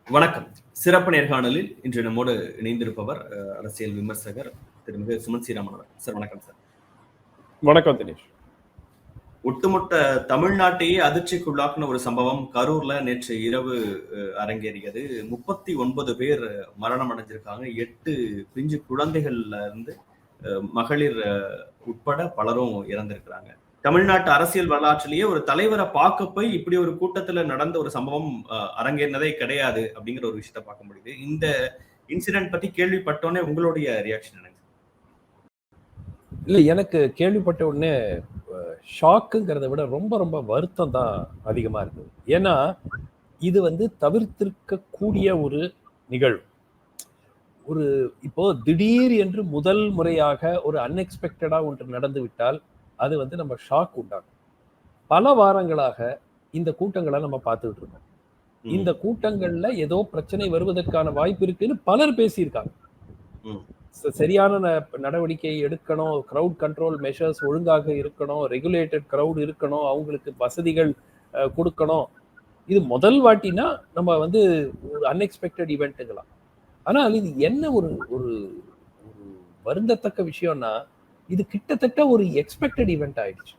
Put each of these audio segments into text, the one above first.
வணக்கம். சிறப்பு நேர்காணலில் இன்று நம்மோடு இணைந்திருப்பவர் அரசியல் விமர்சகர் திருமிகு சுமன் ஸ்ரீராமன் அவர். சார் வணக்கம் சார். வணக்கம் தினேஷ். ஒட்டுமொத்த தமிழ்நாட்டையே அதிர்ச்சிக்குள்ளாக்குன ஒரு சம்பவம் கரூர்ல நேற்று இரவு அரங்கேறியது. 39 பேர் மரணம் அடைஞ்சிருக்காங்க. 8 பிஞ்சு குழந்தைகள்ல இருந்து மகளிர் உட்பட பலரும் இறந்திருக்கிறாங்க. தமிழ்நாட்டு அரசியல் வரலாற்றிலேயே ஒரு தலைவரை பார்க்க போய் இப்படி ஒரு கூட்டத்துல நடந்த ஒரு சம்பவம் அரங்கேறினதே கிடையாது அப்படிங்கிற ஒரு விஷயத்த பார்க்க முடியுது. இந்த இன்சிடென்ட் பத்தி கேள்விப்பட்டோன்னே உங்களுடைய ரியாக்ஷன் என்னங்க? இல்ல, எனக்கு கேள்விப்பட்ட உடனே ஷாக்குங்கிறத விட ரொம்ப ரொம்ப வருத்தம் தான் அதிகமா இருந்தது. ஏன்னா இது தவிர்த்திருக்க கூடிய ஒரு நிகழ்வு. ஒரு இப்போ திடீர் என்று முதல் முறையாக ஒரு அன்எக்ஸ்பெக்டடா ஒன்று நடந்து விட்டால் அது நம்ம ஷாக் உண்டாகும். பல வாரங்களாக இந்த கூட்டங்களை நம்ம பார்த்துக்கிட்டு இருக்கோம். இந்த கூட்டங்கள்ல ஏதோ பிரச்சனை வருவதற்கான வாய்ப்பு இருக்குன்னு பலர் பேசியிருக்காங்க. சரியான நடவடிக்கை எடுக்கணும், கிரவுட் கண்ட்ரோல் மெஷர்ஸ் ஒழுங்காக இருக்கணும், ரெகுலேட்டட் கிரவுட் இருக்கணும், அவங்களுக்கு வசதிகள் கொடுக்கணும். இது முதல் வாட்டினா நம்ம ஒரு அன்எக்ஸ்பெக்டட் ஈவெண்ட்டுங்களாம். ஆனால் இது என்ன ஒரு ஒரு வருந்தத்தக்க விஷயம்னா, இது கிட்டத்தட்ட ஒரு எக்ஸ்பெக்டட் ஈவெண்ட் ஆயிடுச்சு.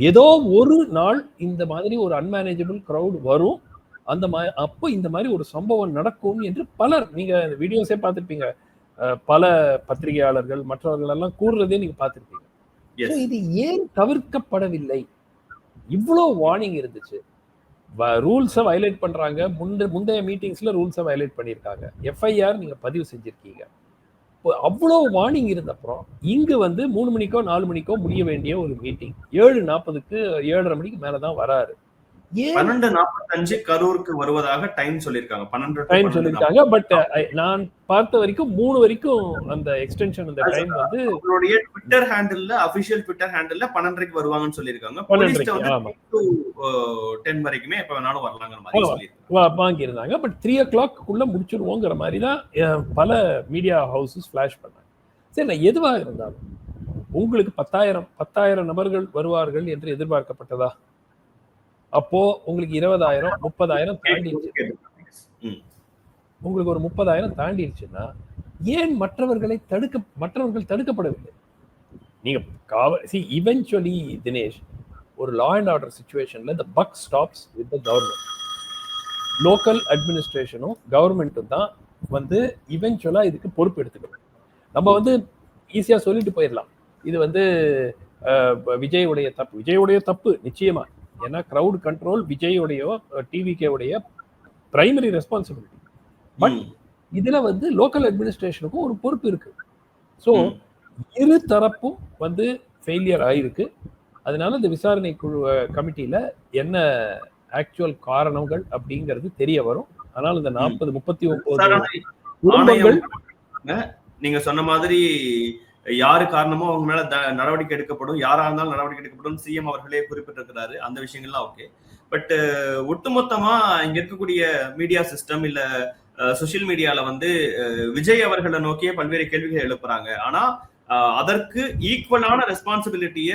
ஏதோ ஒரு நாள் இந்த மாதிரி ஒரு அன்மேனேஜபிள் கிரவுட் வரும், அப்போ இந்த மாதிரி ஒரு சம்பவம் நடக்கும் என்று பலர், நீங்க வீடியோஸே பார்த்திருப்பீங்க, பல பத்திரிகையாளர்கள் மற்றவர்கள் எல்லாம் கூறுறதே நீங்க பார்த்திருப்பீங்க. இது ஏன் தவிர்க்கப்படவில்லை? இவ்வளவு வார்னிங் இருந்துச்சு. ரூல்ஸை வயலேட் பண்றாங்க. முந்தைய மீட்டிங்ஸ்ல ரூல்ஸை வயலேட் பண்ணியிருக்காங்க. எஃப்ஐஆர் நீங்க பதிவு செஞ்சிருக்கீங்க. அவ்வளோ வார்னிங் இருந்தப்புறம் இங்கு 3 மணிக்கோ 4 மணிக்கோ முடிய வேண்டிய ஒரு மீட்டிங் 7:40க்கு 7:30 மணிக்கு மேலதான் வராரு. 12:45 கரூருக்கு வருவதாக டைம் சொல்லிருக்காங்க. 12 டைம் சொல்லிருக்காங்க. பட் நான் பார்த்த வரைக்கும் 3 வரைக்கும் அந்த எக்ஸ்டென்ஷன், அந்த டைம் அவங்களுடைய ட்விட்டர் ஹேண்டில்ல, அபிஷியல் ட்விட்டர் ஹேண்டில்ல 12:30க்கு வருவாங்கன்னு சொல்லிருக்காங்க. 10 வரைக்குமே எப்ப வேணாலும் வரலாங்கிற மாதிரி சொல்லிருக்காங்க, வாங்கியிருந்தாங்க. பட் 3 o'clock-க்குள்ள முடிச்சிருவோங்கிற மாதிரி தான் பல மீடியா ஹவுசஸ் ஃபிளாஷ் பண்ணாங்க. சரி, நான் எதுவாக இருந்தாலும் உங்களுக்கு 10,000 நபர்கள் வருவார்கள் என்று எதிர்பார்க்கப்பட்டதா? அப்போ உங்களுக்கு 20,000 30,000 தாண்டிடுச்சு. உங்களுக்கு ஒரு 30,000 தாண்டிடுச்சுன்னா ஏன் மற்றவர்கள் தடுக்கப்படவில்லை? நீங்க eventually தினேஷ், ஒரு law and order situationல the buck stops with the government. Local அட்மினிஸ்ட்ரேஷனும் கவர்மெண்ட்டும் தான் இவென்ச்சுவலா இதுக்கு பொறுப்பு எடுத்துக்கணும். நம்ம ஈஸியா சொல்லிட்டு போயிடலாம், இது விஜயுடைய தப்பு நிச்சயமா. ஏன்னா கிரவுட் கண்ட்ரோல் விஜயோடையோ டிவிகேவுடைய பிரைமரி ரெஸ்பான்சிபிலிட்டி. பட் இதுல லோக்கல் அட்மினிஸ்ட்ரேஷனுக்கும் ஒரு பொறுப்பு இருக்கு. ஸோ இரு தரப்பும் ஃபெயிலியர் ஆயிருக்கு. அதனால இந்த விசாரணை குழு கமிட்டியில என்ன ஆக்சுவல் காரணங்கள் அப்படிங்கிறது தெரிய வரும். ஆனால் இந்த 39 குடும்பங்கள் நீங்க சொன்ன மாதிரி யாரு காரணமோ அவங்க மேல நடவடிக்கை எடுக்கப்படும், யாரா இருந்தாலும் நடவடிக்கை எடுக்கப்படும் சிஎம் அவர்களே குறிப்பிட்டிருக்கிறாரு. அந்த விஷயங்கள்லாம் ஓகே. பட் ஒட்டுமொத்தமா இங்க இருக்கக்கூடிய மீடியா சிஸ்டம் இல்ல சோசியல் மீடியால விஜய் அவர்களை நோக்கியே பல்வேறு கேள்விகள் எழுப்புறாங்க. ஆனா அதற்கு ஈக்குவலான ரெஸ்பான்சிபிலிட்டிய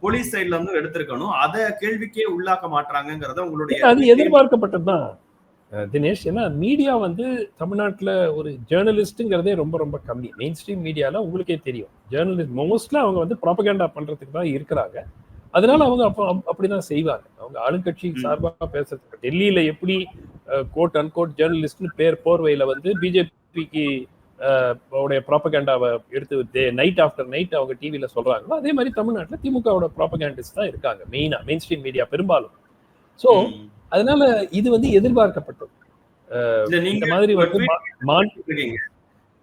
போலீஸ் சைட்ல எடுத்திருக்கணும். அத கேள்விக்கே உள்ளாக்க மாட்டாங்கிறத உங்களுடைய அது எதிர்பார்க்கப்பட்டதுதான் தினேஷ். ஏன்னா மீடியா தமிழ்நாட்டில் ஒரு ஜேர்னலிஸ்ட்டுங்கிறதே ரொம்ப ரொம்ப கம்மி. மெயின் ஸ்ட்ரீம் மீடியாவில் உங்களுக்கே தெரியும், ஜேர்னலிஸ்ட் மோஸ்ட்ல அவங்க ப்ராபகண்டா பண்றதுக்கு தான் இருக்கிறாங்க. அதனால அவங்க அப்படிதான் செய்வாங்க. அவங்க ஆளுங்கட்சி சார்பாக பேசுறதுக்கு டெல்லியில எப்படி கோட் அன்கோட் ஜேர்னலிஸ்ட்னு போர்வையில பிஜேபிக்கு உடைய ப்ராபகண்டாவை எடுத்து நைட் ஆஃப்டர் நைட் அவங்க டிவியில சொல்றாங்களோ, அதே மாதிரி தமிழ்நாட்டில் திமுகவோட ப்ராபகண்டிஸ்ட் தான் இருக்காங்க மெயினா, மெயின் ஸ்ட்ரீம் மீடியா பெரும்பாலும். ஸோ அதனால இது எதிர்பார்க்கப்பட்டது. இந்த மாதிரி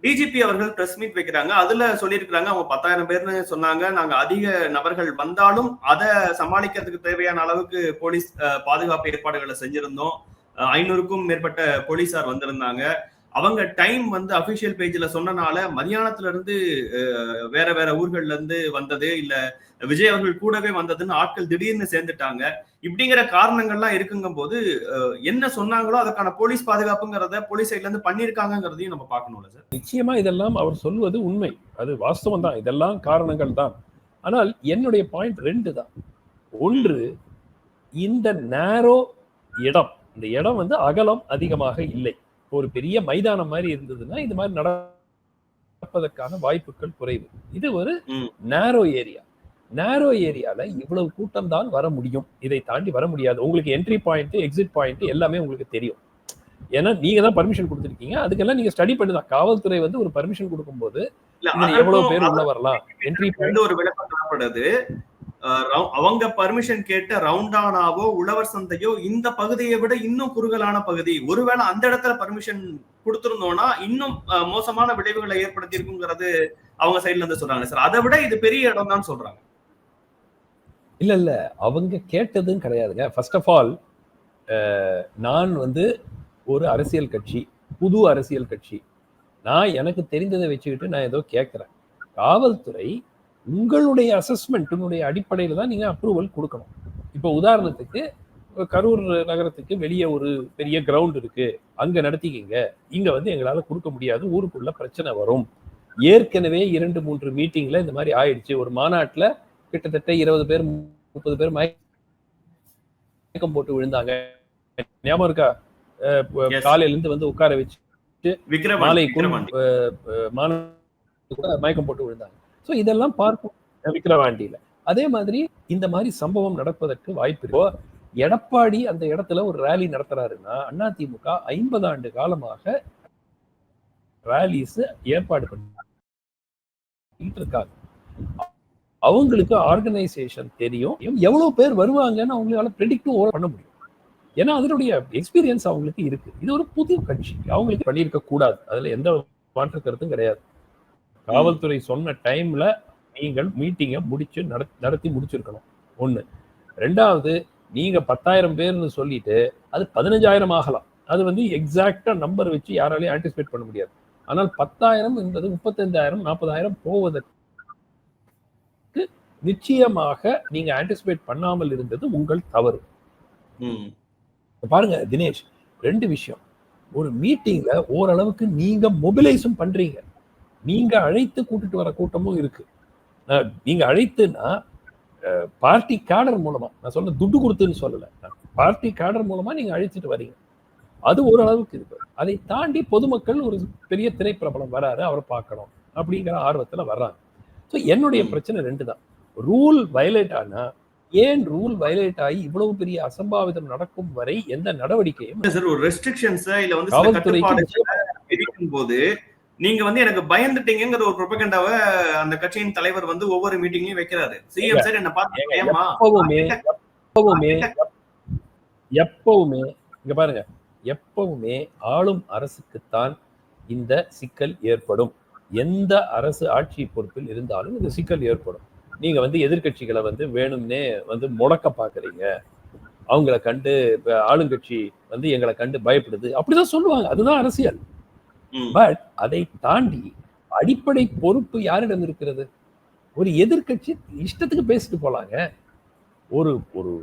டிஜிபி அவர்கள் பிரஸ் மீட் வைக்கிறாங்க. அதுல சொல்லியிருக்கிறாங்க அவங்க 10,000 பேர்னு சொன்னாங்க. நாங்க அதிக நபர்கள் வந்தாலும் அதை சமாளிக்கிறதுக்கு தேவையான அளவுக்கு போலீஸ் பாதுகாப்பு ஏற்பாடுகளை செஞ்சிருந்தோம். 500க்கும் மேற்பட்ட போலீசார் வந்திருந்தாங்க. அவங்க டைம் அபிஷியல் பேஜ்ல சொன்னனால மதியானத்துல இருந்து வேற வேற ஊர்கள்ல இருந்து வந்தது இல்ல விஜய் அவர்கள் கூடவே வந்ததுன்னு ஆட்கள் திடீர்னு சேர்ந்துட்டாங்க. இப்படிங்கிற காரணங்கள்லாம் இருக்குங்கும் போது என்ன சொன்னாங்களோ அதற்கான போலீஸ் பாதுகாப்புங்கிறத போலீஸ் சைட்ல இருந்து பண்ணிருக்காங்கிறதையும் நம்ம பார்க்கணும்ல சார். நிச்சயமா இதெல்லாம் அவர் சொல்வது உண்மை, அது வாஸ்தவம் தான், இதெல்லாம் காரணங்கள் தான். ஆனால் என்னுடைய பாயிண்ட் 2 தான். ஒன்று, இந்த நேரோ இடம், இந்த இடம் வந்து அகலம் அதிகமாக இல்லை. ஒரு பெரிய மைதானம் மாதிரி இருந்ததுன்னா இது மாதிரி நடப்பதற்கான வாய்ப்புகள் குறைவு. இது ஒரு நேரோ ஏரியா. நேரோ ஏரியால இவ்வளவு கூட்டம் தான் வர முடியும். இதை தாண்டி வர முடியாது. உங்களுக்கு என்ட்ரி பாயிண்ட், எக்ஸிட் பாயிண்ட் எல்லாமே உங்களுக்கு தெரியும். ஏன்னா நீங்க தான் பர்மிஷன் கொடுத்துருக்கீங்க. அதுக்கெல்லாம் நீங்க ஸ்டடி பண்ணுதான். காவல்துறை வந்து ஒரு பர்மிஷன் கொடுக்கும்போது எவ்வளவு பேர் உள்ள வரலாம், என்ட்ரி பாயிண்ட் ஒரு விளக்கம் தரப்படுது. அவங்க பர்மிஷன் கேட்ட ரவுண்டானாவோ உழவர் சந்தையோ இந்த பகுதியை விட இன்னும் குறுகலான பகுதி. ஒருவேளை அந்த இடத்துல பர்மிஷன் கொடுத்திருந்தோம்னா இன்னும் மோசமான விளைவுகளை ஏற்படுத்தி இருக்குங்கிறது அவங்க சைட்ல இருந்து சொல்றாங்க சார். அதை விட இது பெரிய இடம் தான் சொல்றாங்க. இல்ல அவங்க கேட்டதும் கிடையாதுங்க. ஃபர்ஸ்ட் ஆஃப் ஆல் நான் வந்து ஒரு அரசியல் கட்சி, புது அரசியல் கட்சி. நான் எனக்கு தெரிந்ததை வச்சுக்கிட்டு நான் ஏதோ கேட்கிறேன். காவல்துறை உங்களுடைய அசஸ்மெண்ட்டினுடைய அடிப்படையில் தான் நீங்க அப்ரூவல் கொடுக்கணும். இப்போ உதாரணத்துக்கு கரூர் நகரத்துக்கு வெளியே ஒரு பெரிய கிரவுண்ட் இருக்கு, அங்க நடத்திக்கிங்க, இங்க வந்து எங்களால கொடுக்க முடியாது, ஊருக்குள்ள பிரச்சனை வரும். ஏற்கனவே 2-3 மீட்டிங்ல இந்த மாதிரி ஆயிடுச்சு. ஒரு மாநாட்டுல கிட்டத்தட்ட 20 பேர் 30 பேர் மயக்கம் போட்டு விழுந்தாங்க. ஞாபகம் இருக்கா? காலையில இருந்து வந்து உட்கார வச்சு மாலை கூட மயக்கம் போட்டு விழுந்தாங்க. ஸோ இதெல்லாம் பார்க்கும் விக்கிரவாண்டியில. அதே மாதிரி இந்த மாதிரி சம்பவம் நடப்பதற்கு வாய்ப்பு இருக்கோ. எடப்பாடி அந்த இடத்துல ஒரு ரேலி நடத்துறாருன்னா அதிமுக 50 ஆண்டு காலமாக ரேலிஸ் ஏற்பாடு பண்ணிட்டு இருக்காங்க. அவங்களுக்கு ஆர்கனைசேஷன் தெரியும், எவ்வளவு பேர் வருவாங்கன்னு அவங்களால ப்ரெடிக்டும் பண்ண முடியும். ஏன்னா அதனுடைய எக்ஸ்பீரியன்ஸ் அவங்களுக்கு இருக்கு. இது ஒரு புது கட்சி, அவங்களுக்கு பண்ணியிருக்க கூடாது. அதுல எந்த மாற்று கருத்தும் கிடையாது. காவல்துறை சொன்ன டைம்ல நீங்கள் மீட்டிங்கை முடிச்சு நடத்தி முடிச்சிருக்கணும். ஒண்ணு. ரெண்டாவது, நீங்க 10,000 பேர்னு சொல்லிட்டு அது 15,000 ஆகலாம். அது வந்து எக்ஸாக்டா நம்பர் வச்சு யாராலையும் ஆன்டிசிபேட் பண்ண முடியாது. ஆனால் 10,000 என்பது 35,000 40,000 போவதற்கு நிச்சயமாக நீங்க ஆன்டிசிபேட் பண்ணாமல் இருந்தது உங்கள் தவறு. பாருங்க தினேஷ், 2 விஷயம். ஒரு மீட்டிங்ல ஓரளவுக்கு நீங்க மொபிலைஸும் பண்றீங்க. நீங்க அழைத்து கூட்டிட்டு வர கூட்டமும் இருக்கு. நீங்க அழைத்துனா பார்ட்டி கேடர் மூலமா, நான் சொல்ல துட்டு கொடுத்துன்னு சொல்லல, பார்ட்டி கேடர் மூலமா நீங்க அழைச்சிட்டு வரீங்க. அது ஓரளவுக்கு இருக்கு. அதை தாண்டி பொதுமக்கள் ஒரு பெரிய திரைப்பிரபலம் வராரு, அவரை பார்க்கணும் அப்படிங்கிற ஆர்வத்துல வர்றாங்க. ஸோ என்னுடைய பிரச்சனை 2 தான். ரூல் வயலேட் ஆனா ஏன் ரூல் வயலேட் ஆகி இவ்வளவு பெரிய அசம்பாவிதம் நடக்கும் வரை எந்த நடவடிக்கையும் ஒரு ரெஸ்ட்ரிக்ஷன்ஸ் இல்ல வந்து சில கட்டுப்பாடுகளை விதிக்கும் போது நீங்க வந்து எனக்கு பயந்துட்டீங்கிற ஒரு ப்ரொபகண்டாவை அந்த கட்சியின் தலைவர் வந்து ஒவ்வொரு மீட்டிங்லயும் வைக்கிறாரு. சிஎம் சார் என்ன பார்த்து எப்பவுமே இங்க பாருங்க, எப்பவுமே ஆளும் அரசுக்குத்தான் இந்த சிக்கல் ஏற்படும். எந்த அரசு ஆட்சி பொறுப்பில் இருந்தாலும் இந்த சிக்கல் ஏற்படும். நீங்க வந்து எதிர்கட்சிகளை வந்து வேணும்னே வந்து முடக்க பாக்குறீங்க, அவங்களை கண்டு ஆளுங்கட்சி வந்து எங்களை கண்டு பயப்படுது அப்படிதான் சொல்லுவாங்க. அதுதான் அரசியல். பட் அதை தாண்டி அடிப்படை பொறுப்பு யாரிடம் இருக்கிறது? ஒரு எதிர்கட்சி இஷ்டத்துக்கு பேசிட்டு போலாங்க. ஒரு ஒரு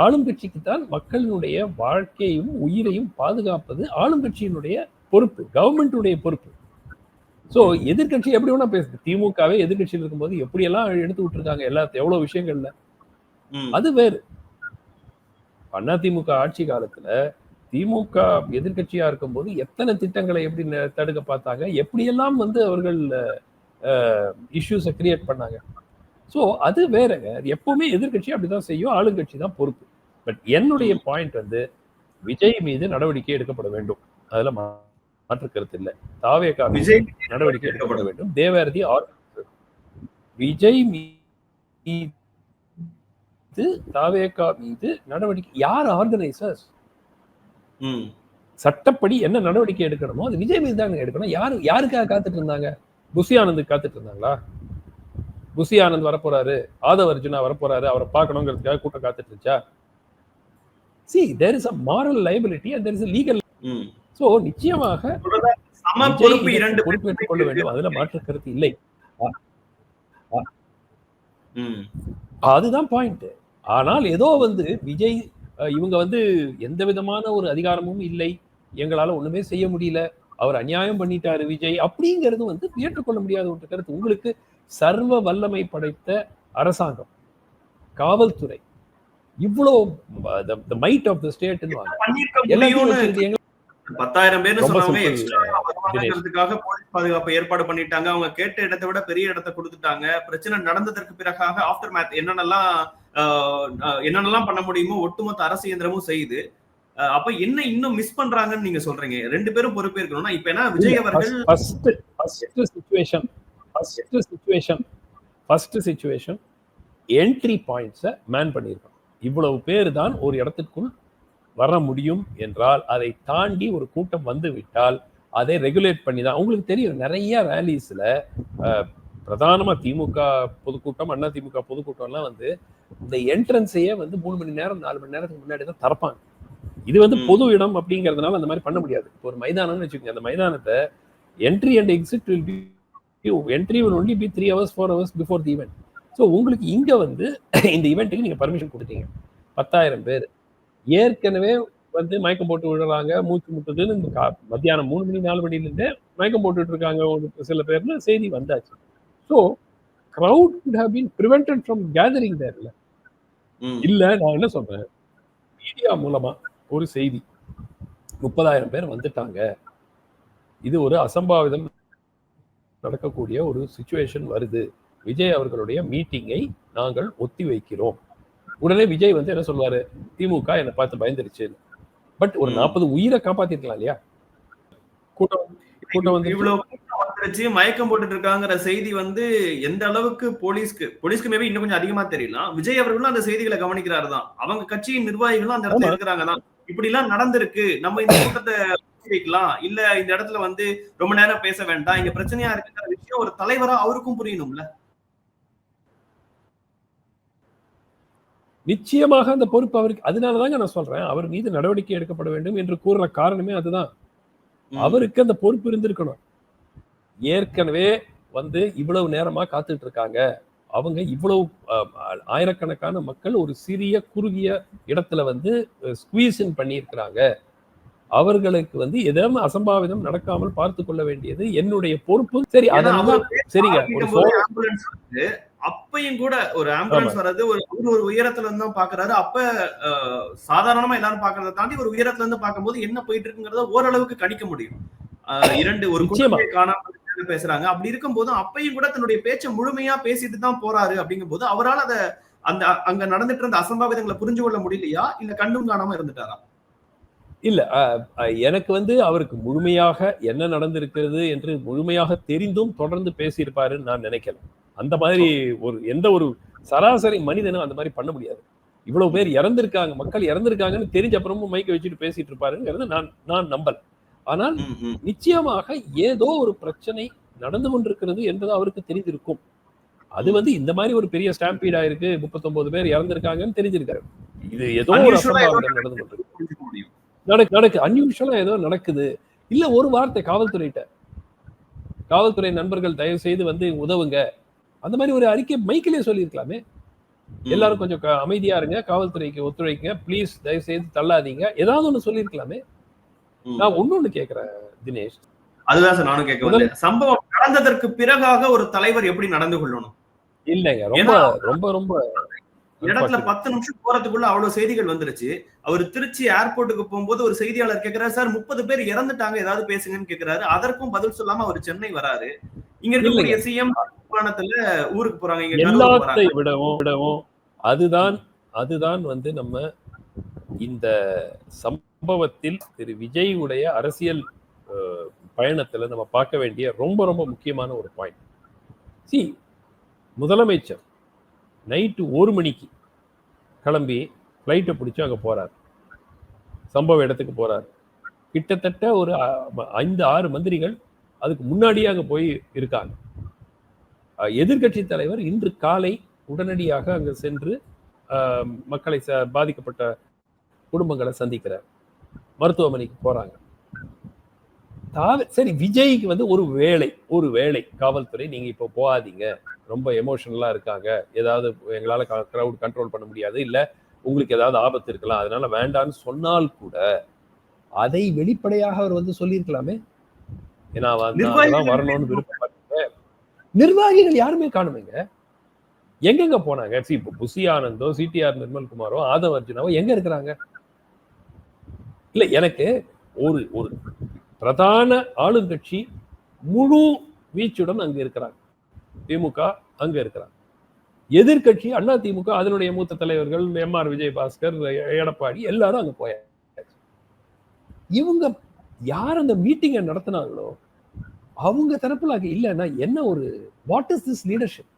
ஆளுங்கட்சிக்கு தான் மக்களினுடைய வாழ்க்கையும் உயிரையும் பாதுகாப்பது ஆளுங்கட்சியினுடைய பொறுப்பு, கவர்மெண்ட்டுடைய பொறுப்பு. சோ எதிர்கட்சி எப்படி வேணா பேசுது. திமுகவே எதிர்கட்சியில் இருக்கும்போது எப்படியெல்லாம் எடுத்து விட்டுருக்காங்க எவ்வளவு விஷயங்கள்ல. அது வேறு. அதிமுக ஆட்சி காலத்துல திமுக எதிர்கட்சியா இருக்கும்போது எத்தனை திட்டங்களை எப்படி தடுக்க பார்த்தாங்க, எப்படியெல்லாம் வந்து அவர்கள் இஷ்யூஸை கிரியேட் பண்ணாங்க. ஸோ அது வேறங்க. எப்பவுமே எதிர்கட்சி அப்படிதான் செய்யும், ஆளுங்கட்சி தான் பொறுப்பு. பட் என்னுடைய பாயிண்ட் வந்து விஜய் மீது நடவடிக்கை எடுக்கப்பட வேண்டும். அதுல மாற்று கருத்து இல்லை. தாவேகா விஜய் நடவடிக்கை எடுக்கப்பட வேண்டும். தேவர்தி விஜய் மீது தாவேகா மீது நடவடிக்கை. யார் ஆர்கனைசர்ஸ்? சட்டப்படி என்ன நடவடிக்கை எடுக்கணுமோ அது விஜய் மீது தான் எடுக்கணும். யாருக்காக காத்துட்டு இருந்தாங்க? புசி ஆனந்துக்கு காத்துட்டு இருந்தாங்களா? புசி ஆனந்த் வரப்போறாரு, ஆதவ அர்ஜுனா வரப்போறாரு, அவரை பார்க்கணுங்கிறதுக்காக கூட்டம் காத்துட்டு இருந்துச்சா? See, there is a moral liability and there is a legal. So நிச்சயமாக பொறுப்பேற்றுக் கொள்ள வேண்டும். அதுல மாற்று கருத்து இல்லை. அதுதான் பாயிண்ட். ஆனால் ஏதோ வந்து விஜய் இவங்க வந்து எந்த விதமான ஒரு அதிகாரமும் இல்லை, எங்களால ஒண்ணுமே செய்ய முடியல, அவர் அநியாயம் பண்ணிட்டாரு விஜய் அப்படிங்கிறது வந்து ஏற்றுக்கொள்ள முடியாத ஒரு கருத்து. உங்களுக்கு சர்வ வல்லமை படைத்த அரசாங்கம், காவல்துறை, இவ்வளவு மைட் ஆஃப் த ஸ்டேட் பண்ணிருக்க எல்லாத்தையும் முடியும்னு வச்சிருக்கீங்க. 10,000 பேர்னு ரொம்ப சொன்னவங்க சிம்பிள் எக்ஸ்ட்ரா தினேஷ். வருவாங்கிறதுக்காக போலீஸ் பாதுகாப்பு ஏற்பாடு பண்ணிட்டாங்க. அவங்க கேட்ட இடத்தை விட பெரிய இடத்தை கொடுத்துட்டாங்க. பிரச்சனை நடந்ததற்கு பிறகாக ஆஃப்டர் மேத் என்னென்னலாம் பண்ண முடியுமோ ஒட்டுமொத்த அரசு இயந்திரமும் செய்யுது. அப்ப என்ன இன்னும் மிஸ் பண்றாங்கன்னு நீங்க சொல்றீங்க? 2 பேரும் பொறுப்பேற்கணும்னா இப்ப என்ன விஜய் அவர்கள் ஃபர்ஸ்ட் சிச்சுவேஷன் என்ட்ரி பாயிண்ட்ஸை மேன் பண்ணியிருக்கோம். இவ்வளவு பேர் தான் ஒரு இடத்துக்குள் வர முடியும் என்றால் அதை தாண்டி ஒரு கூட்டம் வந்து விட்டால் அதை ரெகுலேட் பண்ணி தான். உங்களுக்கு தெரியும் நிறைய ரேலிஸ்ல பிரதானமா திமுக பொதுக்கூட்டம், அண்ணா திமுக பொதுக்கூட்டம்லாம் வந்து இந்த என்ட்ரன்ஸையே வந்து 3 மணி நேரம் 4 மணி நேரத்துக்கு முன்னாடி தான் திறப்பாங்க. இது வந்து பொது இடம் அப்படிங்கிறதுனால அந்த மாதிரி பண்ண முடியாது. இப்போ ஒரு மைதானம்னு வச்சுக்கோங்க, அந்த மைதானத்தை entry and exit will be entry will only be 3 hours 4 hours before the event. So உங்களுக்கு இங்க வந்து இந்த ஈவெண்ட்டுக்கு நீங்க பர்மிஷன் கொடுத்தீங்க. 10,000 பேர் ஏற்கனவே வந்து மயக்கம் போட்டு விடுறாங்க, மூச்சு முட்டுதுன்னு மத்தியானம் 3 மணி 4 மணிலேருந்தே மயக்கம் போட்டுட்டு இருக்காங்க சில பேர்னு செய்தி வந்தாச்சு. So crowd could have been prevented from gathering there. இல்ல நான் என்ன சொல்றேன், மீடியா மூலமா ஒரு செய்தி 30,000 பேர் வந்துட்டாங்க, இது ஒரு அசம்பாவிதம் நடக்கக்கூடிய ஒரு சிச்சுவேஷன் வருது, விஜய் அவர்களுடைய மீட்டிங்கை நாங்கள் ஒத்தி வைக்கிறோம். உடனே விஜய் வந்து என்ன சொல்லுவாரு, திமுக என்னை பார்த்து பயந்துருச்சு. பட் ஒரு 40 உயிரை காப்பாத்திருக்கலாம் இல்லையா? கூட்டம் வந்து இவ்வளவு வந்துருச்சு, மயக்கம் போட்டுட்டு இருக்காங்கிற செய்தி வந்து எந்த அளவுக்கு போலீஸ்க்கு மேபி இன்னும் கொஞ்சம் அதிகமா தெரியலாம். விஜய் அவர்களும் அந்த செய்திகளை கவனிக்கிறாரு தான். அவங்க கட்சியின் நிர்வாகிகளும் அந்த இடத்துல இருக்கிறாங்க தான். இப்படி எல்லாம் நடந்திருக்கு, நம்ம இந்த கூட்டத்தை வைக்கலாம், இல்ல இந்த இடத்துல வந்து ரொம்ப நேரம் பேச வேண்டாம், இங்க பிரச்சனையா இருக்குங்கிற விஷயம் ஒரு தலைவரா அவருக்கும் புரியணும்ல. நிச்சயமாக அந்த பொறுப்பு அவருக்கு. அதனாலதாங்க நான் சொல்றேன், அவர் மீது நடவடிக்கை எடுக்கப்பட வேண்டும் என்று கூறுற காரணமே அதுதான். அவருக்கு அந்த பொறுப்பு இருந்திருக்கணும். ஏற்கனவே வந்து இவ்வளவு நேரமா காத்துட்டு இருக்காங்க, அவங்க இவ்வளவு ஆயிரக்கணக்கான மக்கள் ஒரு சிறிய குறுகிய இடத்துல வந்து ஸ்குவீஸ் இன் பண்ணியிருக்கிறாங்க, அவர்களுக்கு வந்து எதுவும் அசம்பாவிதம் நடக்காமல் பார்த்து கொள்ள வேண்டியது என்னுடைய பொறுப்பு. சரி, அதனால சரிங்க, அப்பையும் கூட ஒரு ஆம்புலன்ஸ் வர்றது ஒரு உயரத்துல இருந்து தான் பாக்குறாரு. அப்ப சாதாரணமா எல்லாரும் பாக்குறத தாண்டி ஒரு உயரத்துல இருந்து பார்க்கும்போது என்ன போயிட்டு இருக்குங்கிறத ஓரளவுக்கு கணிக்க முடியும். ஒரு குடும்பத்தை காணாம பேசுறாங்க. அப்படி இருக்கும் போது அப்பையும் கூட தன்னுடைய பேச்சை முழுமையா பேசிட்டு தான் போறாரு. அப்படிங்கும் போது அவரால் அத அங்க நடந்துட்டு இருந்த அசம்பாவிதங்களை புரிஞ்சு கொள்ள முடியலையா, இல்ல கண்டும் காணாம இருந்துட்டாரா? இல்ல, எனக்கு வந்து அவருக்கு முழுமையாக என்ன நடந்திருக்கிறது என்று முழுமையாக தெரிந்தும் தொடர்ந்து பேசியிருப்பாருன்னு நான் நினைக்கிறேன். அந்த மாதிரி எந்த ஒரு சராசரி மனிதனும் அந்த மாதிரி பண்ண முடியாது. இவ்வளவு பேர் இறந்திருக்காங்க, மக்கள் இறந்திருக்காங்கன்னு தெரிஞ்ச அப்புறமும் மைக்க வச்சுட்டு பேசிட்டு இருப்பாருங்கிறது நான் நம்பல. ஆனால் நிச்சயமாக ஏதோ ஒரு பிரச்சனை நடந்து கொண்டிருக்கிறது என்பது அவருக்கு தெரிந்திருக்கும். அது வந்து இந்த மாதிரி ஒரு பெரிய ஸ்டாம்பீட் ஆயிருக்கு, 39 பேர் இறந்திருக்காங்கன்னு தெரிஞ்சிருக்காரு. இது ஏதோ ஒரு அசம்பாவிதம் நடந்து கொண்டிருக்கு, நடக்கு அன்யூஷுவலா ஏதோ நடக்குது. இல்ல ஒரு வார்த்தை காவல்துறை நண்பர்கள் தயவு செய்து வந்து உதவுங்க, அந்த மாதிரி ஒரு அறிக்கை மைக்கிலே சொல்லியிருக்கலாமே. எல்லாரும் கொஞ்சம் அமைதியா இருங்க, காவல்துறைக்கு ஒத்துழைங்க ப்ளீஸ், தயவு செய்து தள்ளாதீங்க, ஏதாவது ஒண்ணு சொல்லியிருக்கலாமே. நான் ஒண்ணு கேக்குறேன் தினேஷ், அதுதான் சார் நானும் கேட்க. சம்பவம் நடந்ததற்கு பிறகாக ஒரு தலைவர் எப்படி நடந்து கொள்ளணும்? இல்லைங்க, ரொம்ப ரொம்ப ரொம்ப இடத்துல 10 நிமிஷம் போறதுக்குள்ள அவ்வளவு செய்திகள் வந்துருச்சு. அவர் திருச்சி ஏர்போர்ட்டுக்கு போகும்போது ஒரு செய்தியாளர் கேட்கிறாரு, சார் 30 பேர் இறந்துட்டாங்க, ஏதாவது பேசுங்கன்னு கேட்கிறாரு. அதற்கும் பதில் சொல்லாம அவர் சென்னை வராரு. இங்க இருக்கக்கூடிய சிஎம் விமானத்துல ஊருக்கு போறாங்க. எல்லாத்தை விடவும் அதுதான் வந்து நம்ம இந்த சம்பவத்தில் திரு விஜய் உடைய அரசியல் பயணத்துல நம்ம பார்க்க வேண்டிய ரொம்ப ரொம்ப முக்கியமான ஒரு பாயிண்ட். முதலமைச்சர் நைட்டு 1 மணிக்கு கிளம்பி ஃப்ளைட்டை பிடிச்சி அங்கே போறார், சம்பவ இடத்துக்கு போறார். கிட்டத்தட்ட ஒரு 5-6 மந்திரிகள் அதுக்கு முன்னாடியே அங்கே போய் இருக்காங்க. எதிர்கட்சி தலைவர் இன்று காலை உடனடியாக அங்கே சென்று மக்களை பாதிக்கப்பட்ட குடும்பங்களை சந்திக்கிறார், மருத்துவமனைக்கு போறாங்க. சரி, விஜய்க்கு வந்து ஒரு வேளை காவல்துறை நீங்க இப்போ போகாதீங்க, ரொம்ப எமோஷனலா இருக்காங்க, ஏதாவது எங்களால கிரவுட் கண்ட்ரோல் பண்ண முடியாது, இல்ல உங்களுக்கு ஏதாவது ஆபத்து இருக்கலாம், அதனால வேண்டான்னு சொன்னால் கூட அதை வெளிப்படையாக அவர் வந்து சொல்லியிருக்கலாமே. ஏன்னா வரணும்னு விருப்பப்பட்ட நிர்வாகிகள் யாருமே காணுமேங்க. எங்கெங்க போனாங்க? இப்போ புசி ஆனந்தோ, சிடிஆர் நிர்மல்குமாரோ, ஆதவ் அர்ஜுனாவோ எங்க இருக்கிறாங்க? இல்ல எனக்கு ஒரு ஒரு பிரதான ஆளுங்கட்சி முழு வீச்சுடன் அங்க இருக்கிறாங்க. திமுக அங்க இருக்கிறாங்க. எதிர்கட்சி அண்ணா திமுக, அதனுடைய மூத்த தலைவர்கள் எம்.ஆர். விஜயபாஸ்கர், எடப்பாடி எல்லாரும் அங்க போயாச்சு. இவங்க யார் அந்த மீட்டிங்கை நடத்தினாங்களோ அவங்க தரப்புல அங்க இல்லைன்னா என்ன ஒரு வாட் இஸ் திஸ் லீடர்ஷிப்?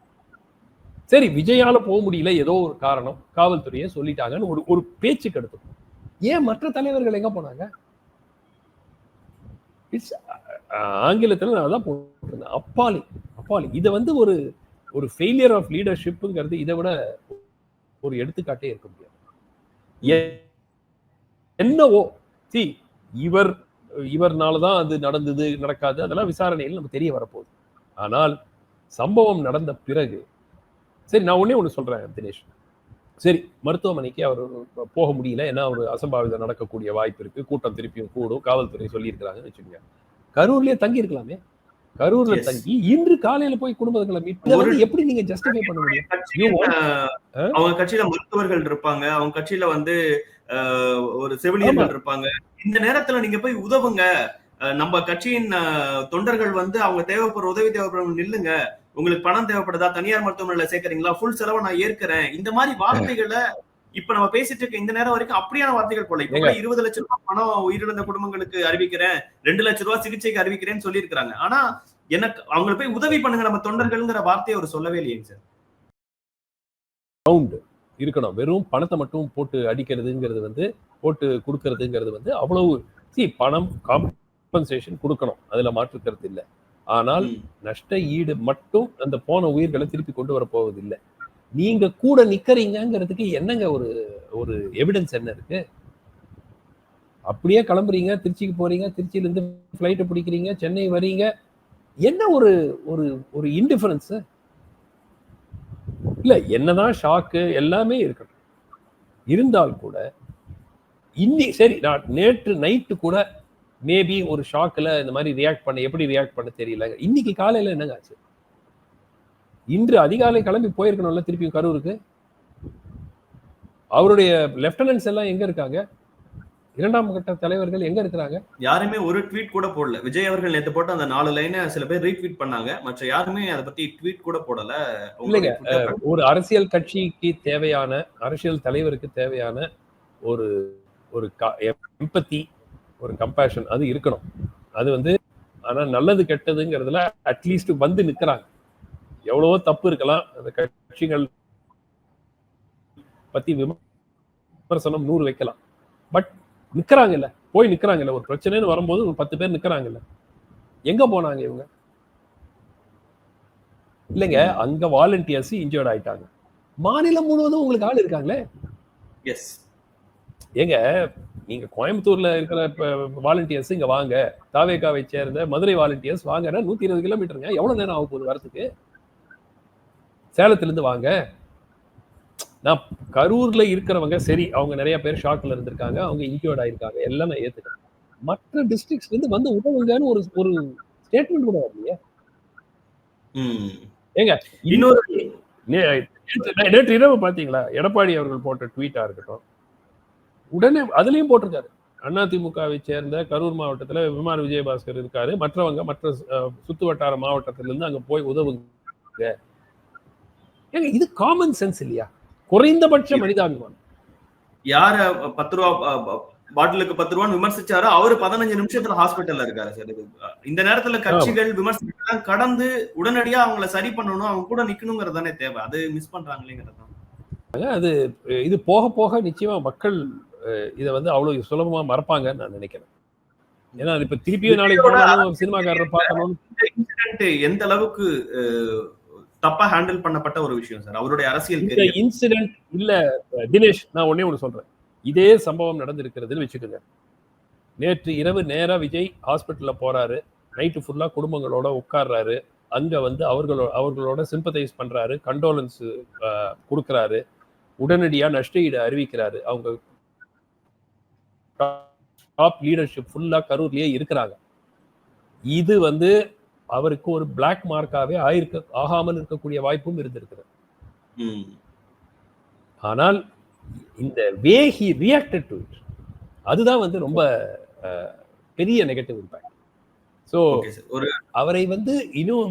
சரி, விஜயால போக முடியல, ஏதோ ஒரு காரணம், காவல்துறையை சொல்லிட்டாங்கன்னு ஒரு பேச்சுக்கு எடுத்துக்கணும். ஏன் மற்ற தலைவர்கள் எங்க போனாங்க? ஆங்கிலத்தில் நான் தான் போட்டிருந்தேன், அப்பாலி அப்பாலி. இதை வந்து ஒரு ஒரு ஃபெயிலியர் ஆஃப் லீடர்ஷிப்ங்கிறது இதை விட ஒரு எடுத்துக்காட்டே இருக்க முடியாது. என்னவோ சி இவர்னாலதான் அது நடந்தது நடக்காது, அதெல்லாம் விசாரணையில் நம்ம தெரிய வரப்போகுது. ஆனால் சம்பவம் நடந்த பிறகு சரி, நான் ஒண்ணு சொல்றேன் தினேஷ். சரி, மருத்துவமனைக்கு அவர் போக முடியல, ஏன்னா ஒரு அசம்பாவிதம் நடக்கக்கூடிய வாய்ப்பு இருக்கு, கூட்டம் திருப்பியும் கூடும், காவல்துறை சொல்லி இருக்கிறாங்கன்னு வச்சுக்கோங்க. கரூர்லயே தங்கி இருக்கலாமே. கரூர்ல தங்கி இன்று காலையில போய் குடும்பங்களை மீட்டு எப்படி நீங்க ஜஸ்டிஃபை பண்ண முடியும்? அவங்க கட்சியில மருத்துவர்கள் இருப்பாங்க, அவங்க கட்சியில வந்து ஒரு செவிலியர்கள் இருப்பாங்க. இந்த நேரத்துல நீங்க போய் உதவுங்க, நம்ம கட்சியின் தொண்டர்கள் வந்து அவங்க தேவைப்படுற உதவி தேவைப்படுறவங்க நில்லுங்க, உங்களுக்கு பணம் தேவைப்படுதா, தனியார் மருத்துவமனையில சேர்க்கறீங்களா, ஃபுல் செலவை நான் ஏற்கிறேன், இந்த மாதிரி வார்த்தைகளை இப்ப நம்ம பேசிட்டு இருக்க இந்த நேரம் வரைக்கும் அப்படியான வார்த்தைகள் போல. இப்ப 20 லட்சம் ரூபாய் பணம் உயிரிழந்த குடும்பங்களுக்கு அறிவிக்கிறேன், 2 லட்சம் ரூபாய் சிகிச்சைக்கு அறிவிக்கிறேன்னு சொல்லி இருக்காங்க. ஆனா எனக்கு அவங்களை போய் உதவி பண்ணுங்க நம்ம தொண்டர்கள்ங்கிற வார்த்தையை அவர் சொல்லவே இல்லையேங்க சார். ரவுண்ட் இருக்கணும், வெறும் பணத்தை மட்டும் போட்டு அடிக்கிறதுங்கிறது வந்து, போட்டு கொடுக்கறதுங்கிறது வந்து அவ்வளவு பணம் காம்பன்சேஷன் கொடுக்கணும், அதுல மாற்றுக்கிறது இல்லை. ஆனால் நஷ்ட ஈடு மட்டும் அந்த போன உயிர்களை திருப்பி கொண்டு வர போவது இல்லை. நீங்க கூட நிக்கிறீங்கிறதுக்கு என்னங்க ஒரு ஒரு எவிடன்ஸ் என்ன இருக்கு? அப்படியே கிளம்புறீங்க, திருச்சிக்கு போறீங்க, திருச்சியில இருந்து பிளைட்டை பிடிக்கிறீங்க, சென்னை வரீங்க, என்ன ஒரு ஒரு ஒரு இன்டிஃபரன்ஸ்? இல்ல, என்னதான் ஷாக்கு எல்லாமே இருக்கட்டும், இருந்தால் கூட இன்னைக்கு சரி, நான் நேற்று நைட்டு கூட மேபி ஒரு ஷாக்ல இந்த மாதிரி ரியாக்ட் பண்ண, எப்படி ரியாக்ட் பண்ண தெரியல. இன்னைக்கு காலையில என்னங்க ஆச்சு? இன்று அதிகாலை கிளம்பி போயிருக்கணும்ல திருப்பி கரூருக்கு. அவருடைய லெப்டினன்ட்ஸ் எல்லாம் எங்க இருக்காங்க? இரண்டாம் கட்ட தலைவர்கள் எங்க இருக்கிறாங்க? யாருமே ஒரு ட்வீட் கூட போடல. விஜய் அவர்கள் நேத்து போட்ட அந்த 4 லைனை சில பேர் ரீட்வீட் பண்ணாங்க, மற்ற யாருமே அதை பத்தி ட்வீட் கூட போடல. இல்லைங்க, ஒரு அரசியல் கட்சிக்கு தேவையான, அரசியல் தலைவருக்கு தேவையான ஒரு ஒரு எம்பத்தி, ஒரு கம்பேஷன் அது இருக்கணும். அது வந்து ஆனா நல்லது கெட்டதுங்கிறதுல அட்லீஸ்ட் வந்து நிக்கிறாங்க. எவ்வளவோ தப்பு இருக்கலாம், அந்த கட்சிகள் பத்தி விமர்சனம் 100 வைக்கலாம், பட் நிக்கிறாங்கல்ல, போய் நிக்கிறாங்கல்ல. ஒரு பிரச்சனைன்னு வரும்போது ஒரு 10 பேர் நிக்கிறாங்கல்ல. எங்க போனாங்க இவங்க? இல்லைங்க, அங்க வாலண்டியர்ஸ் இன்ஜர்ட் ஆயிட்டாங்க. மாநிலம் முழுவதும் உங்களுக்கு ஆள் இருக்காங்களே. எஸ், ஏங்க நீங்க கோயம்புத்தூர்ல இருக்கிற வாலண்டியர்ஸ் இங்க வாங்க, தாவேகாவை சேர்ந்த மதுரை வாலண்டியர்ஸ் வாங்க, 120 கிலோமீட்டருங்க, எவ்வளவு நேரம் ஆகும் போகுது வரத்துக்கு? சேலத்துல இருந்து வாங்க. நான் கரூர்ல இருக்கிறவங்க சரி, அவங்க நிறைய பேர் ஷாக்ல இருந்திருக்காங்க, அவங்க இன்ஜர்ட் ஆயிருக்காங்க, எல்லாம் நான் ஏத்துக்கிறேன். மற்ற டிஸ்ட்ரிக்ட்ஸ்ல இருந்து வந்து உதவுங்கன்னு ஒரு ஒரு ஸ்டேட்மெண்ட் கூட வரலையே. ஏங்க இன்னொரு நேற்று இரவு பாத்தீங்களா, எடப்பாடி அவர்கள் போட்ட ட்வீட்டா இருக்கட்டும், உடனே அதுலயும் போட்டிருக்காரு, அதிமுகவை சேர்ந்த கரூர் மாவட்டத்துல எம்.ஆர். விஜயபாஸ்கர் இருக்காரு, மற்றவங்க மற்ற சுத்து வட்டார மாவட்டத்திலிருந்து அங்க போய் உதவுங்க. ஏங்க இது காமன் சென்ஸ் இல்லையா? குறைந்தபட்ச மனிதாபிமானம். யார 10 ரூபா பாட்டிலுக்கு 10 ரூபான்னு விமர்சிச்சாரோ அவரு 15 நிமிஷத்துல ஹாஸ்பிட்டல்ல இருக்காரு சார். இந்த நேரத்துல கட்சிகள் விமர்சனம் கடந்து உடனடியா அவங்கள சரி பண்ணணும், அவங்க கூட நிக்கணுங்கிறது தானே தேவை. அது மிஸ் பண்றாங்களேங்கிறது. அது இது போக போக நிச்சயமா மக்கள் இதை வந்து அவ்வளவு சுலபமா மறப்பாங்கன்னு நான் நினைக்கிறேன். ஏன்னா இப்ப திருப்பியும் நாளைக்கு போனாலும் சினிமாக்காரர் பார்க்கணும். எந்த அளவுக்கு தப்பா ஹேண்டில் பண்ணப்பட்ட ஒரு விஷயம் சார் அவருடைய அரசியல் இன்சிடென்ட் இல்ல தினேஷ். நான் ஒண்ணு சொல்றேன், இதே சம்பவம் நடந்திருக்கிறதுன்னு வச்சுக்கோங்க. நேற்று இரவு நேரா விஜய் ஹாஸ்பிட்டல்ல போறாரு, நைட்டு ஃபுல்லா குடும்பங்களோட உட்கார்றாரு, அங்க வந்து அவர்களோட சிம்பத்தைஸ் பண்றாரு, கண்டோலன்ஸ் கொடுக்கறாரு, உடனடியா நஷ்ட ஈடு அறிவிக்கிறாரு. அவங்க டாப் லீடர்ஷிப் ஃபுல்லா கரூர்லயே இருக்கிறாங்க. இது வந்து அவருக்கு ஒரு பிளாக் மார்க்காவே ஆகாமல் இருக்கக்கூடிய வாய்ப்பும் இருந்திருக்கிறது. ம். ஆனால் இந்த way he reacted to it அதுதான் வந்து ரொம்ப பெரிய negative impact. So okay sir. ஒரு அவரை வந்து இன்னும்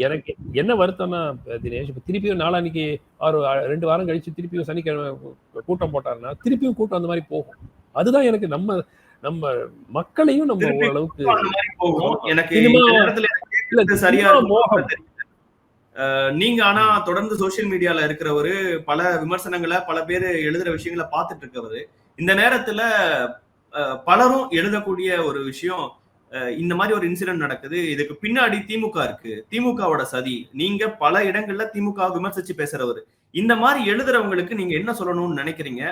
எனக்கு என்ன வருத்தம்னா தினேஷ், இப்போ திருப்பியும் நாளான்னைக்கு 2 வாரம் கழிச்சு திருப்பியும் சனிக்கிழமை கூட்டம் போட்டாருன்னா திருப்பியும் கூட்டம் அந்த மாதிரி போகும். அதுதான் எனக்கு நம்ம நம்ம மக்களையும் நம்ம திருப்பி ஓரளவுக்கு அந்த மாதிரி போகும். எனக்கு சினிமா இந்த நேரத்துல எனக்கு இல்ல கேட்கறது சரியா சினிமா இருக்கும் மோகம். நீங்க ஆனா தொடர்ந்து சோசியல் மீடியால இருக்கிறவரு, பல விமர்சனங்களை பல பேர் எழுதுற விஷயங்களை பார்த்துட்டு இருக்கவரு, இந்த நேரத்துல பலரும் எழுதக்கூடிய ஒரு விஷயம், இந்த மாதிரி ஒரு இன்சிடென்ட் நடக்குது, இதுக்கு பின்னாடி திமுக இருக்கு, திமுகவோட சதி, நீங்க பல இடங்கள்ல திமுக விமர்சிச்சு பேசுறவரு, இந்த மாதிரி எழுதுறவங்களுக்கு நீங்க என்ன சொல்லணும்னு நினைக்கிறீங்க?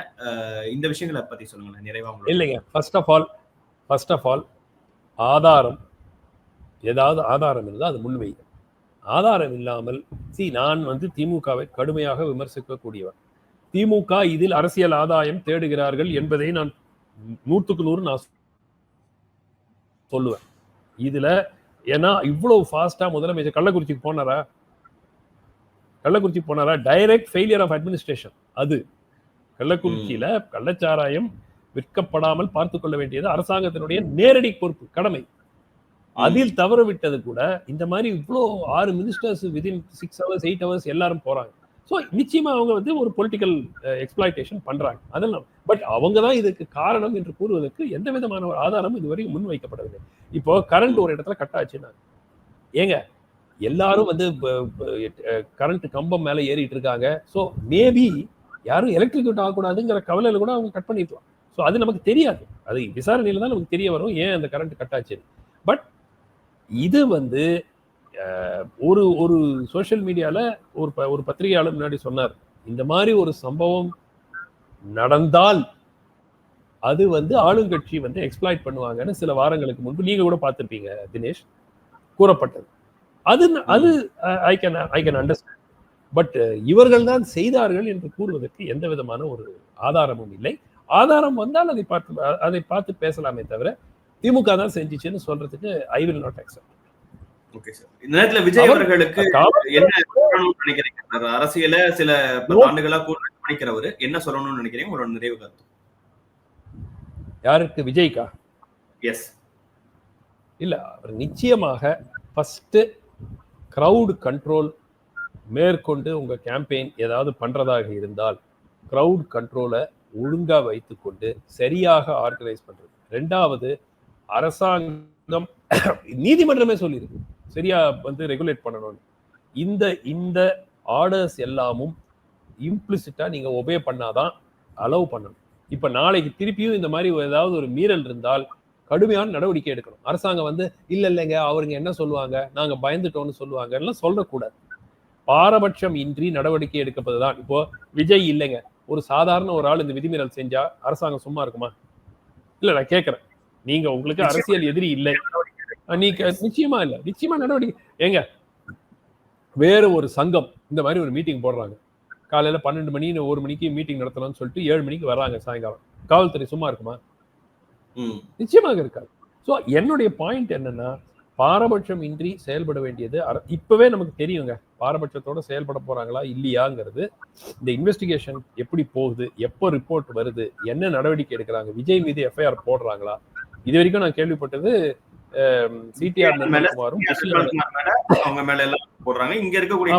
இந்த விஷயங்களை பத்தி சொல்லுங்களேன் நிறைவா. இல்லைங்க, ஃபர்ஸ்ட் ஆஃப் ஆல் ஆதாரம், ஏதாவது ஆதாரம் இருந்தால் அது முன்வைங்க. ஆதாரம் இல்லாமல் நான் வந்து திமுகவை கடுமையாக விமர்சிக்கக்கூடியவர். திமுக இதில் அரசியல் ஆதாயம் தேடுகிறார்கள் என்பதை நான் 100க்கு 100 நான் சொல்லுவேன். இதுல ஏன்னா இவ்வளவு ஃபாஸ்டா முதலமைச்சர் கள்ளக்குறிச்சிக்கு போனாரா டைரக்ட் ஃபெயிலியர் ஆஃப் அட்மினிஸ்ட்ரேஷன். அது கள்ளக்குறிச்சியில கள்ளச்சாராயம் விற்கப்படாமல் பார்த்துக் கொள்ள வேண்டியது அரசாங்கத்தினுடைய நேரடி பொறுப்பு, கடமை. அதில் தவறு விட்டது கூட இந்த மாதிரி இவ்வளோ 6 மினிஸ்டர்ஸ் விதின் 6 hours 8 hours எல்லாரும் போறாங்க. ஸோ நிச்சயமா அவங்க வந்து ஒரு பொலிட்டிக்கல் எக்ஸ்பிளாய்டேஷன் பண்றாங்க, அதெல்லாம். பட் அவங்க தான் இதுக்கு காரணம் என்று கூறுவதற்கு எந்த விதமான ஒரு ஆதாரமும் இதுவரைக்கும் முன்வைக்கப்படவில்லை. இப்போ கரண்ட் ஒரு இடத்துல கட் ஆச்சுன்னா ஏங்க எல்லாரும் வந்து கரண்ட் கம்பம் மேல ஏறிட்டு இருக்காங்க. ஸோ மேபி யாரும் எலக்ட்ரிக்யூட் ஆகக்கூடாதுங்கிற கவலையில கூட அவங்க கட் பண்ணிருக்கலாம். ஸோ அது நமக்கு தெரியாது, அது விசாரணையில தான் நமக்கு தெரிய வரும் ஏன் அந்த கரண்ட் கட் ஆச்சு. பட் இது வந்து ஒரு ஒரு சோசியல் மீடியால ஒரு பத்திரிகையாளர் முன்னாடி சொன்னார், இந்த மாதிரி ஒரு சம்பவம் நடந்தால் அது வந்து ஆளுங்கட்சி வந்து எக்ஸ்பிளாய்ட் பண்ணுவாங்கன்னு சில வாரங்களுக்கு முன்பு நீங்க கூட பார்த்திருப்பீங்க தினேஷ், கூறப்பட்டது. அது ஐ கேன் அண்டர்ஸ்டாண்ட். பட் இவர்கள் தான் செய்தார்கள் என்று கூறுவதற்கு எந்த விதமான ஒரு ஆதாரமும் இல்லை. ஆதாரம் வந்தால் அதை பார்த்து பேசலாமே தவிர திமுக தான் செஞ்சிச்சுன்னு சொல்றதுக்கு I will not accept. Okay sir. இந்த நேரத்துல விஜய் அவர்களுக்கு என்ன சொல்லணும்னு நினைக்கிறீங்க? அரசியல சில ஆண்டுகளா கூட நினைக்கிறவரு என்ன சொல்லணும்னு நினைக்கிறீங்க? உங்களோட நிறைவு கருத்து. யாருக்கு? விஜய்க்கா? எஸ். இல்ல, அவர் நிச்சயமாக ஃபர்ஸ்ட் கிரவுட் கண்ட்ரோல் மேற்கொண்டு உங்க கேம்பெயின் ஏதாவது பண்றதாக இருந்தால் கிரவுட் கண்ட்ரோலை ஒழுங்கா வைத்துக்கொண்டு சரியாக ஆர்கனைஸ் பண்றது. 2வது, அரசாங்கம் நீதிமன்றமே சொல்லியிருக்கு சரியா வந்து ரெகுலேட் பண்ணணும்னு. இந்த ஆர்டர்ஸ் எல்லாமும் இம்ப்ளிசிட்டா நீங்க ஒபே பண்ணாதான் அலோவ் பண்ணணும். இப்ப நாளைக்கு திருப்பியும் இந்த மாதிரி ஏதாவது ஒரு மீறல் இருந்தால் கடுமையான நடவடிக்கை எடுக்கணும். அரசாங்கம் வந்து இல்லைங்க அவருங்க என்ன சொல்லுவாங்க, நாங்க பயந்துட்டோம்னு சொல்லுவாங்க சொல்லக்கூடாது. பாரபட்சம் இன்றி நடவடிக்கை எடுப்பதுதான். இப்போ விஜய் இல்லைங்க, ஒரு சாதாரண ஒரு ஆள் இந்த விதிமீறல் செஞ்சா அரசாங்கம் சும்மா இருக்குமா? இல்ல, நான் கேட்கிறேன். நீங்க உங்களுக்கு அரசியல் எதிரி இல்லை, நீங்க நிச்சயமா இல்ல, நிச்சயமா நடவடிக்கை. ஏங்க வேற ஒரு சங்கம் இந்த மாதிரி ஒரு மீட்டிங் போடுறாங்க, காலையில 12 மணி 1 மணிக்கு மீட்டிங் நடத்தணும்னு சொல்லிட்டு 7 மணிக்கு வர்றாங்க சாயங்காலம், காவல்துறை சும்மா இருக்குமா? நிச்சயமாக இருக்காது. ஸோ என்னுடைய பாயிண்ட் என்னன்னா, பாரபட்சம் இன்றி செயல்பட வேண்டியது இப்பவே நமக்கு தெரியுங்க, பாரபட்சத்தோட செயல்பட போறாங்களா இல்லையாங்கிறது. இந்த இன்வெஸ்டிகேஷன் எப்படி போகுது, எப்போ ரிப்போர்ட் வருது, என்ன நடவடிக்கை எடுக்கிறாங்க, விஜய் மீது எஃப்ஐஆர் போடுறாங்களா? இது வரைக்கும் நான் கேள்விப்பட்டது சிடிஆர் நிர்மல்குமாரும்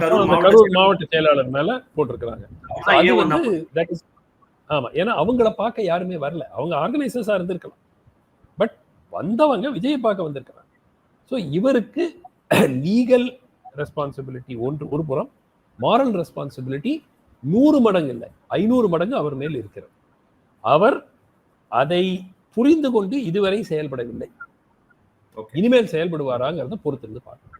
கரூர் மாவட்ட செயலாளர் மேல போட்டிருக்கிறாங்க. ஆமா, ஏன்னா அவங்கள பார்க்க யாருமே வரல, அவங்க ஆர்கனைசர்ஸா இருந்திருக்கலாம், பட் வந்தவங்க விஜயை பார்க்க வந்திருக்கிறாங்க. ஸோ இவருக்கு லீகல் ரெஸ்பான்சிபிலிட்டி ஒரு புறம், மாரல் ரெஸ்பான்சிபிலிட்டி 100 மடங்கு இல்லை 500 மடங்கு அவர் மேல் இருக்கிறது. அவர் அதை புரிந்து கொண்டு இதுவரை செயல்படவில்லை. இனிமேல் செயல்படுவாராங்கிறத பொறுத்திருந்து பார்க்கலாம்.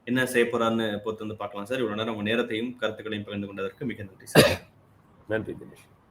என்ன செய்ய போறான்னு பொறுத்திருந்து பார்க்கலாம் சார். இவ்வளவு நேரம் உங்க நேரத்தையும் கருத்துக்களையும் பகிர்ந்து கொண்டதற்கு மிக நன்றி சார். நன்றி தினேஷ்.